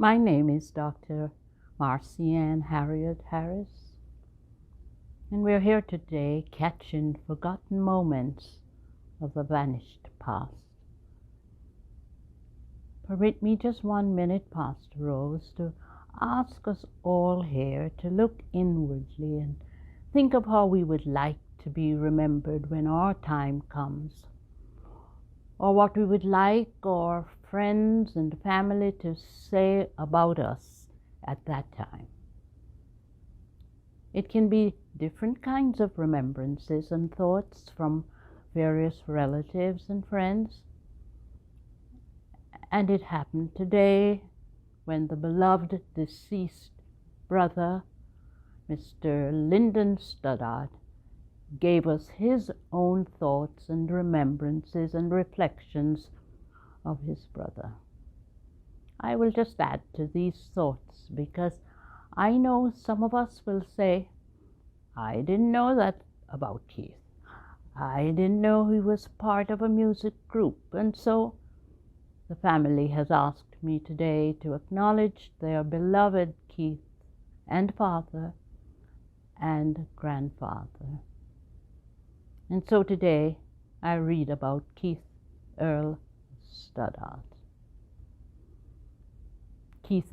My name is Dr. Marcianne Harriott Harris, and we're here today catching forgotten moments of the vanished past. Permit me just 1 minute, Pastor Rose, to ask us all here to look inwardly and think of how we would like to be remembered when our time comes, or what we would like our friends and family to say about us at that time. It can be different kinds of remembrances and thoughts from various relatives and friends. And it happened today when the beloved deceased brother, Mr. Lyndon Stoddart, gave us his own thoughts and remembrances and reflections of his brother. I will just add to these thoughts because I know some of us will say, I didn't know that about Keith. I didn't know he was part of a music group, and so the family has asked me today to acknowledge their beloved Keith and father and grandfather. And so today I read about Keith Earl Stoddart. Keith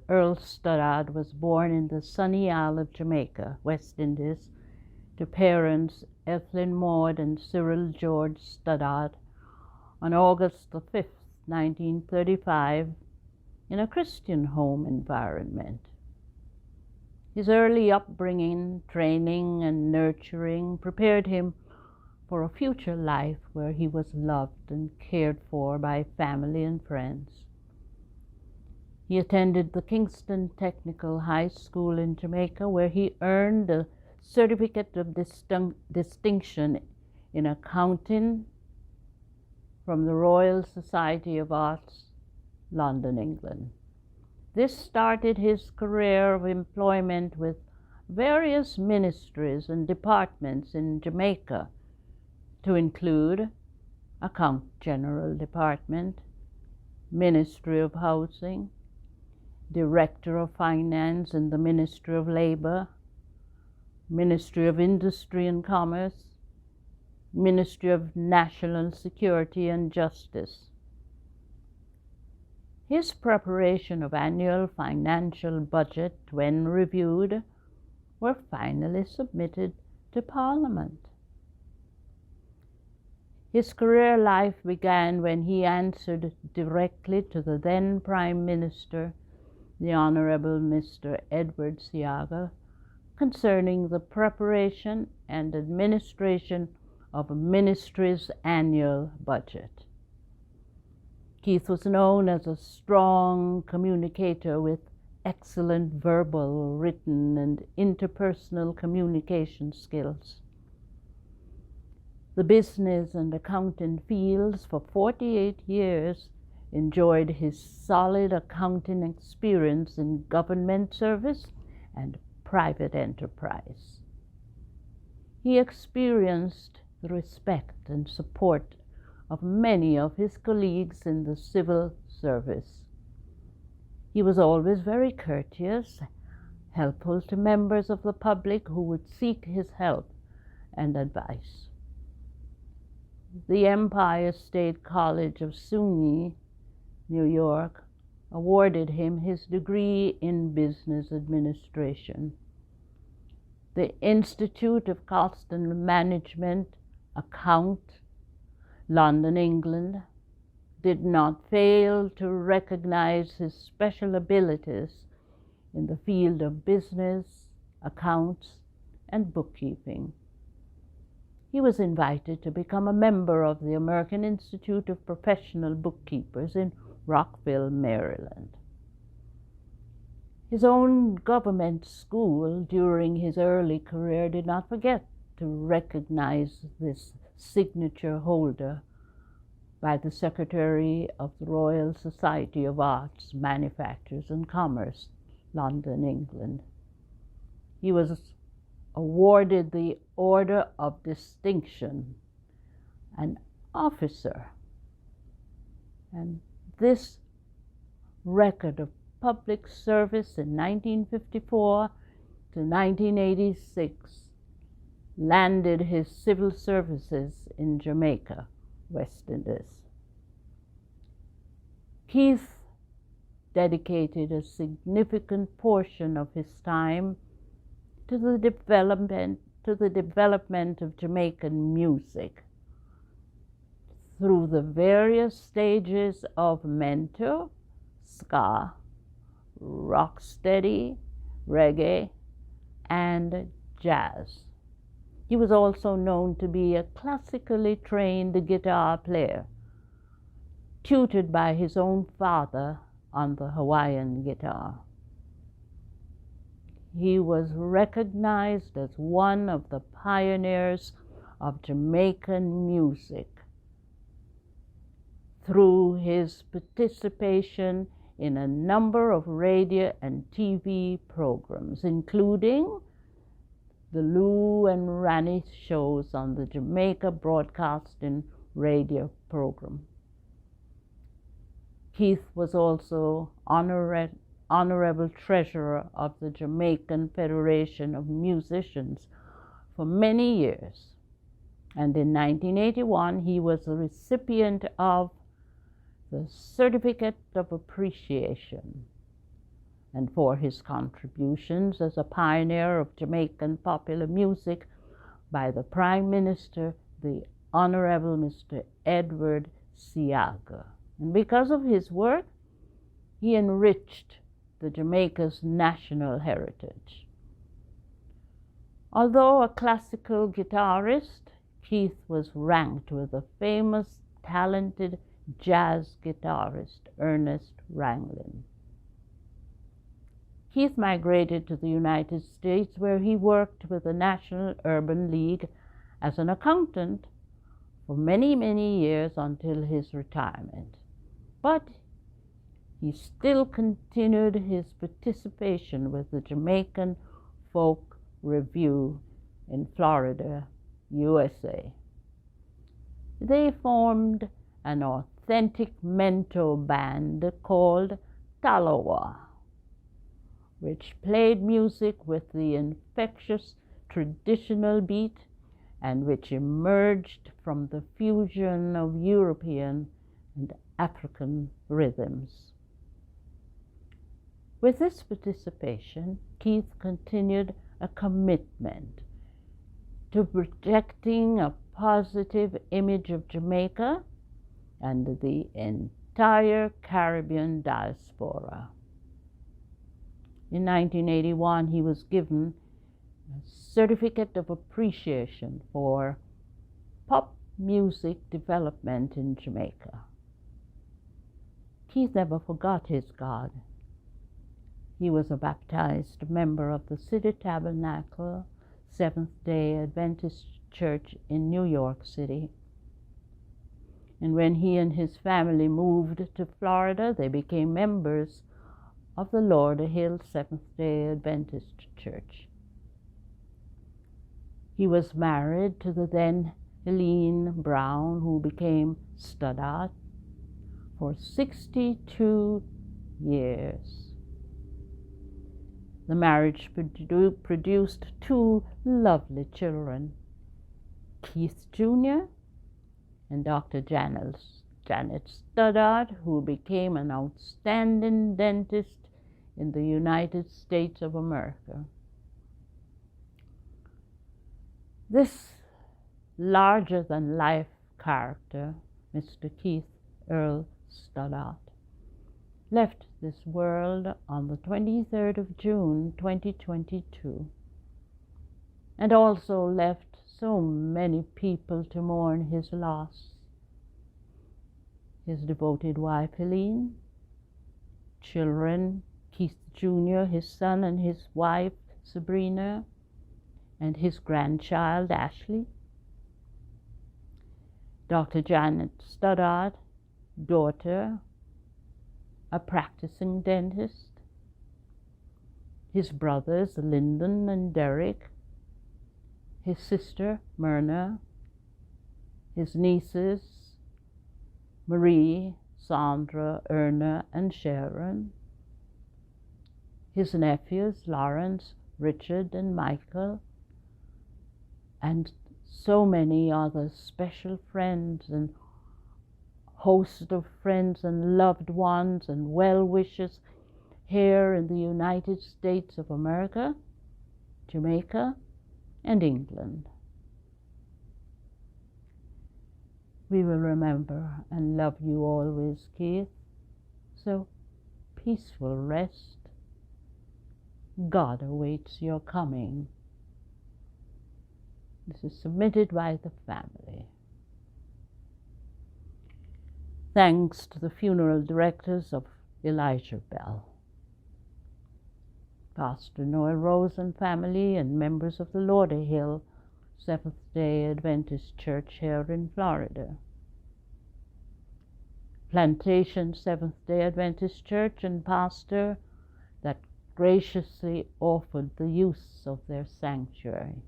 Earl Stoddart was born in the sunny Isle of Jamaica, West Indies, to parents Ethelyn Maud and Cyril George Stoddart on August the 5th, 1935, in a Christian home environment. His early upbringing, training, and nurturing prepared him for a future life where he was loved and cared for by family and friends. He attended the Kingston Technical High School in Jamaica, where he earned a Certificate of Distinction in Accounting from the Royal Society of Arts, London, England. This started his career of employment with various ministries and departments in Jamaica, to include Account General Department, Ministry of Housing, Director of Finance in the Ministry of Labor, Ministry of Industry and Commerce, Ministry of National Security and Justice. His preparation of annual financial budget, when reviewed, were finally submitted to Parliament. His career life began when he answered directly to the then Prime Minister, the Honorable Mr. Edward Seaga, concerning the preparation and administration of a ministry's annual budget. Keith was known as a strong communicator with excellent verbal, written, and interpersonal communication skills. The business and accounting fields for 48 years enjoyed his solid accounting experience in government service and private enterprise. He experienced the respect and support of many of his colleagues in the civil service. He was always very courteous, helpful to members of the public who would seek his help and advice. The Empire State College of SUNY, New York, awarded him his degree in business administration. The Institute of Cost and Management, Account, London, England, did not fail to recognize his special abilities in the field of business, accounts, and bookkeeping. He was invited to become a member of the American Institute of Professional Bookkeepers in Rockville, Maryland. His own government school during his early career did not forget to recognize this signature holder by the Secretary of the Royal Society of Arts, Manufactures and Commerce, London, England. He was awarded the Order of Distinction, an officer, and this record of public service in 1954 to 1986 landed his civil services in Jamaica, West Indies. Keith dedicated a significant portion of his time to the development of Jamaican music through the various stages of mento, ska, rocksteady, reggae, and jazz. He was also known to be a classically trained guitar player, tutored by his own father on the Hawaiian guitar. He was recognized as one of the pioneers of Jamaican music through his participation in a number of radio and TV programs, including the Lou and Rani shows on the Jamaica Broadcasting Radio program. Keith was also honorable treasurer of the Jamaican Federation of Musicians for many years, and in 1981 he was a recipient of the Certificate of Appreciation, and for his contributions as a pioneer of Jamaican popular music by the Prime Minister, the Honorable Mr. Edward Seaga. And because of his work, he enriched the Jamaica's national heritage. Although a classical guitarist, Keith was ranked with the famous, talented jazz guitarist Ernest Ranglin. Keith migrated to the United States, where he worked with the National Urban League as an accountant for many, many years until his retirement. But he still continued his participation with the Jamaican Folk Review in Florida, USA. They formed an authentic mento band called Talowa, which played music with the infectious traditional beat and which emerged from the fusion of European and African rhythms. With this participation, Keith continued a commitment to projecting a positive image of Jamaica and the entire Caribbean diaspora. In 1981, he was given a Certificate of Appreciation for pop music development in Jamaica. Keith never forgot his God. He was a baptized member of the City Tabernacle Seventh-day Adventist Church in New York City. And when he and his family moved to Florida, they became members of the Lauderhill Seventh-day Adventist Church. He was married to the then Helene Brown, who became Stoddart, for 62 years. The marriage produced two lovely children, Keith Jr. and Dr. Janet Stoddart, who became an outstanding dentist in the United States of America. This larger-than-life character, Mr. Keith Earl Stoddart, left this world on the 23rd of June, 2022, and also left so many people to mourn his loss. His devoted wife, Helene, children, Keith Jr., his son and his wife, Sabrina, and his grandchild, Ashley, Dr. Janet Stoddart, daughter, a practicing dentist, his brothers, Lyndon and Derek, his sister, Myrna, his nieces, Marie, Sandra, Erna, and Sharon, his nephews Lawrence, Richard, and Michael, and so many other special friends and host of friends and loved ones and well-wishers here in the United States of America, Jamaica, and England. We will remember and love you always, Keith. So, peaceful rest. God awaits your coming. This is submitted by the family. Thanks to the funeral directors of Elijah Bell, Pastor Noel Rose and family, and members of the Lauderhill Seventh-day Adventist Church here in Florida, Plantation Seventh-day Adventist Church, and pastor that graciously offered the use of their sanctuary.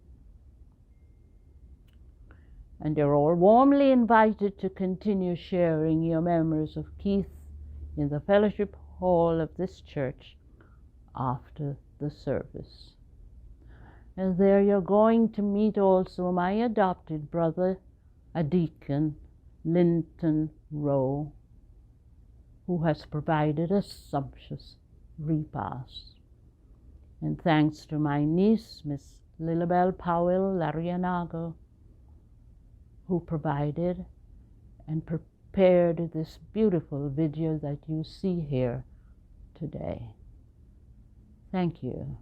And you're all warmly invited to continue sharing your memories of Keith in the fellowship hall of this church after the service. And there you're going to meet also my adopted brother, a deacon, Linton Rowe, who has provided a sumptuous repast. And thanks to my niece, Miss Lilibel Powell Larianago, who provided and prepared this beautiful video that you see here today. Thank you.